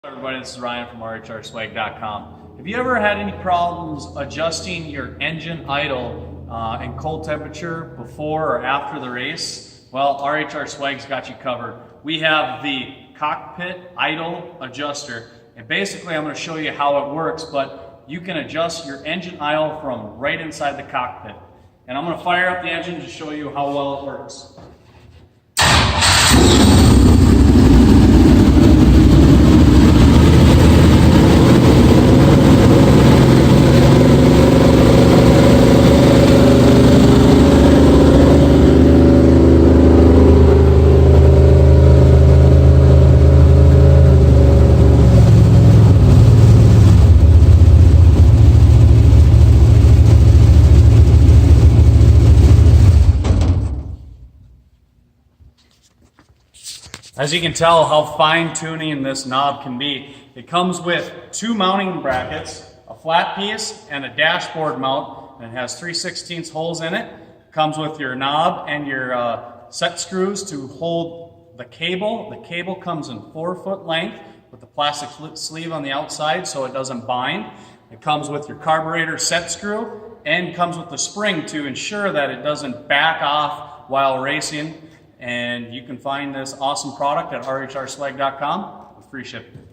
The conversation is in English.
Everybody, this is Ryan from RHRswag.com. Have you ever had any problems adjusting your engine idle in cold temperature before or after the race? Well, RHR Swag's got you covered. We have the Cockpit Idle Adjuster, and basically I'm going to show you how it works, but you can adjust your engine idle from right inside the cockpit. And I'm going to fire up the engine to show you how well it works. As you can tell how fine-tuning this knob can be. It comes with two mounting brackets, a flat piece and a dashboard mount, and it has 3/16 holes in it. It comes with your knob and your set screws to hold the cable. The cable comes in 4-foot length with the plastic sleeve on the outside so it doesn't bind. It comes with your carburetor set screw and comes with the spring to ensure that it doesn't back off while racing. And you can find this awesome product at RHRswag.com with free shipping.